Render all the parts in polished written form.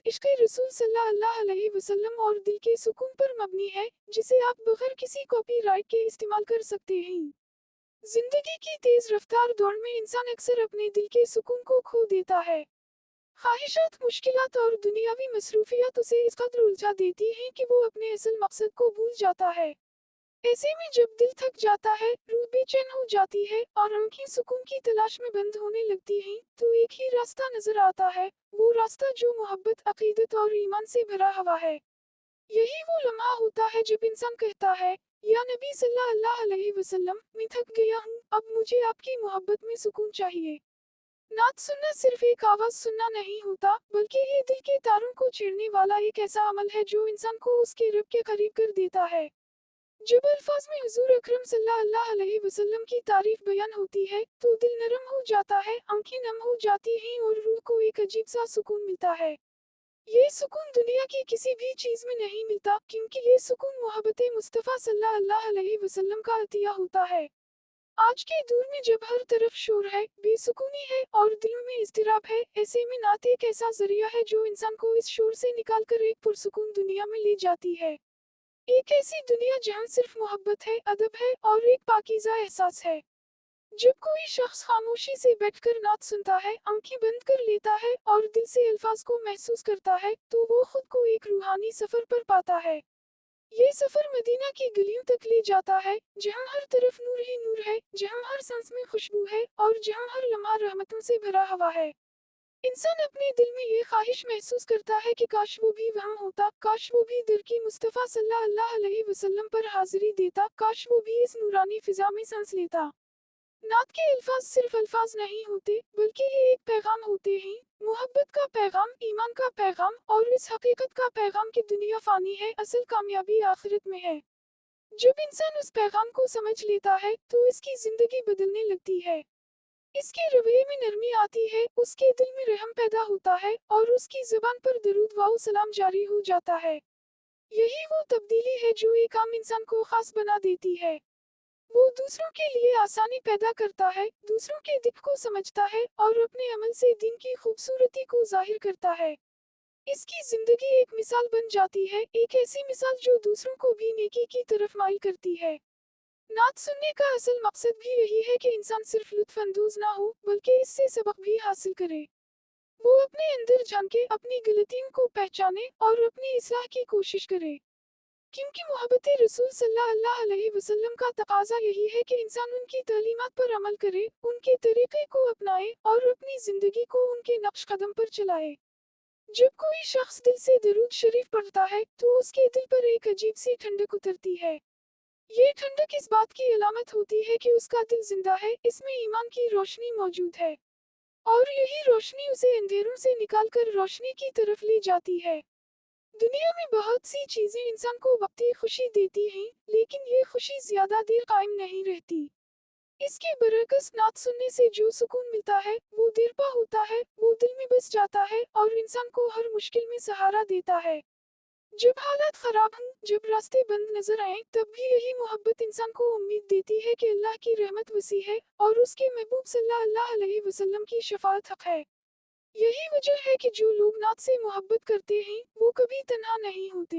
عشق رسول صلی اللہ علیہ وسلم اور دل کے سکون پر مبنی ہے، جسے آپ بغیر کسی کاپی رائٹ کے استعمال کر سکتے ہیں۔ زندگی کی تیز رفتار دوڑ میں انسان اکثر اپنے دل کے سکون کو کھو دیتا ہے۔ خواہشات، مشکلات اور دنیاوی مصروفیات اسے اس قدر الجھا دیتی ہیں کہ وہ اپنے اصل مقصد کو بھول جاتا ہے۔ ایسے میں جب دل تھک جاتا ہے، روح بے چین ہو جاتی ہے اور آنکھیں سکون کی تلاش میں بند ہونے لگتی ہیں، تو ایک ہی راستہ نظر آتا ہے، وہ راستہ جو محبت، عقیدت اور ایمان سے بھرا ہوا ہے۔ یہی وہ لمحہ ہوتا ہے جب انسان کہتا ہے، یا نبی صلی اللہ علیہ وسلم، میں تھک گیا ہوں، اب مجھے آپ کی محبت میں سکون چاہیے۔ نعت سننا صرف ایک آواز سننا نہیں ہوتا، بلکہ یہ دل کے تاروں کو چھیڑنے والا ایک ایسا عمل ہے جو انسان کو اس کے رب کے قریب کر دیتا ہے۔ جب الفاظ میں حضور اکرم صلی اللہ علیہ وسلم کی تعریف بیان ہوتی ہے، تو دل نرم ہو جاتا ہے، آنکھیں نم ہو جاتی ہیں اور روح کو ایک عجیب سا سکون ملتا ہے۔ یہ سکون دنیا کی کسی بھی چیز میں نہیں ملتا، کیونکہ یہ سکون محبت مصطفیٰ صلی اللہ علیہ وسلم کا عطیہ ہوتا ہے۔ آج کے دور میں جب ہر طرف شور ہے، بے سکونی ہے اور دلوں میں اضطراب ہے، ایسے میں نعت ایک ایسا ذریعہ ہے جو انسان کو اس شور سے نکال کر ایک پرسکون دنیا میں لے جاتی ہے۔ ایک ایسی دنیا جہاں صرف محبت ہے، ادب ہے اور ایک پاکیزہ احساس ہے۔ جب کوئی شخص خاموشی سے بیٹھ کر نعت سنتا ہے، آنکھیں بند کر لیتا ہے اور دل سے الفاظ کو محسوس کرتا ہے، تو وہ خود کو ایک روحانی سفر پر پاتا ہے۔ یہ سفر مدینہ کی گلیوں تک لے جاتا ہے، جہاں ہر طرف نور ہی نور ہے، جہاں ہر سانس میں خوشبو ہے اور جہاں ہر لمحہ رحمتوں سے بھرا ہوا ہے۔ انسان اپنے دل میں یہ خواہش محسوس کرتا ہے کہ کاش وہ بھی وہاں ہوتا، کاش وہ بھی در کی مصطفیٰ صلی اللہ علیہ وسلم پر حاضری دیتا، کاش وہ بھی اس نورانی فضا میں سانس لیتا۔ نعت کے الفاظ صرف الفاظ نہیں ہوتے، بلکہ یہ ایک پیغام ہوتے ہیں، محبت کا پیغام، ایمان کا پیغام اور اس حقیقت کا پیغام کہ دنیا فانی ہے، اصل کامیابی آخرت میں ہے۔ جب انسان اس پیغام کو سمجھ لیتا ہے، تو اس کی زندگی بدلنے لگتی ہے۔ اس کے رویے میں نرمی آتی ہے، اس کے دل میں رحم پیدا ہوتا ہے اور اس کی زبان پر درود و سلام جاری ہو جاتا ہے۔ یہی وہ تبدیلی ہے جو ایک عام انسان کو خاص بنا دیتی ہے۔ وہ دوسروں کے لیے آسانی پیدا کرتا ہے، دوسروں کے دکھ کو سمجھتا ہے اور اپنے عمل سے دین کی خوبصورتی کو ظاہر کرتا ہے۔ اس کی زندگی ایک مثال بن جاتی ہے، ایک ایسی مثال جو دوسروں کو بھی نیکی کی طرف مائل کرتی ہے۔ نعت سننے کا اصل مقصد بھی یہی ہے کہ انسان صرف لطف اندوز نہ ہو، بلکہ اس سے سبق بھی حاصل کرے۔ وہ اپنے اندر جھانکے، اپنی غلطیوں کو پہچانے اور اپنی اصلاح کی کوشش کرے۔ کیونکہ محبت رسول صلی اللہ علیہ وسلم کا تقاضا یہی ہے کہ انسان ان کی تعلیمات پر عمل کرے، ان کے طریقے کو اپنائے اور اپنی زندگی کو ان کے نقش قدم پر چلائے۔ جب کوئی شخص دل سے درود شریف پڑھتا ہے، تو اس کے دل پر ایک عجیب سی ٹھنڈک اترتی ہے۔ یہ ٹھنڈک اس بات کی علامت ہوتی ہے کہ اس کا دل زندہ ہے، اس میں ایمان کی روشنی موجود ہے، اور یہی روشنی اسے اندھیروں سے نکال کر روشنی کی طرف لے جاتی ہے۔ دنیا میں بہت سی چیزیں انسان کو وقتی خوشی دیتی ہیں، لیکن یہ خوشی زیادہ دیر قائم نہیں رہتی۔ اس کے برعکس نعت سننے سے جو سکون ملتا ہے، وہ دیرپا ہوتا ہے، وہ دل میں بس جاتا ہے اور انسان کو ہر مشکل میں سہارا دیتا ہے۔ جب حالات خراب ہوں، جب راستے بند نظر آئیں، تب بھی یہی محبت انسان کو امید دیتی ہے کہ اللہ کی رحمت وسیع ہے اور اس کے محبوب صلی اللہ علیہ وسلم کی شفاعت حق ہے۔ یہی وجہ ہے کہ جو لوگ نعت سے محبت کرتے ہیں، وہ کبھی تنہا نہیں ہوتے۔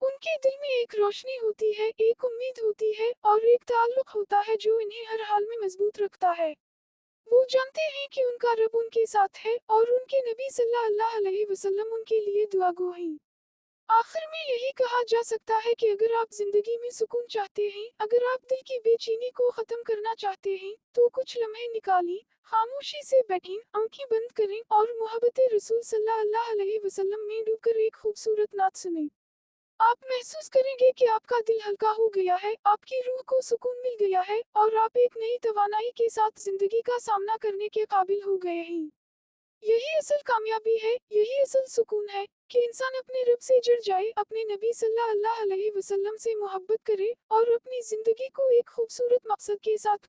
ان کے دل میں ایک روشنی ہوتی ہے، ایک امید ہوتی ہے اور ایک تعلق ہوتا ہے جو انہیں ہر حال میں مضبوط رکھتا ہے۔ وہ جانتے ہیں کہ ان کا رب ان کے ساتھ ہے اور ان کے نبی صلی اللہ علیہ وسلم ان کے لیے دعا گو ہیں۔ آخر میں یہی کہا جا سکتا ہے کہ اگر آپ زندگی میں سکون چاہتے ہیں، اگر آپ دل کی بے چینی کو ختم کرنا چاہتے ہیں، تو کچھ لمحے نکالیں، خاموشی سے بیٹھیں، آنکھیں بند کریں اور محبت رسول صلی اللہ علیہ وسلم میں ڈوب کر ایک خوبصورت نعت سنیں۔ آپ محسوس کریں گے کہ آپ کا دل ہلکا ہو گیا ہے، آپ کی روح کو سکون مل گیا ہے اور آپ ایک نئی توانائی کے ساتھ زندگی کا سامنا کرنے کے قابل ہو گئے ہیں۔ یہی اصل کامیابی ہے، یہی اصل سکون ہے، کہ انسان اپنے رب سے جڑ جائے، اپنے نبی صلی اللہ علیہ وسلم سے محبت کرے اور اپنی زندگی کو ایک خوبصورت مقصد کے ساتھ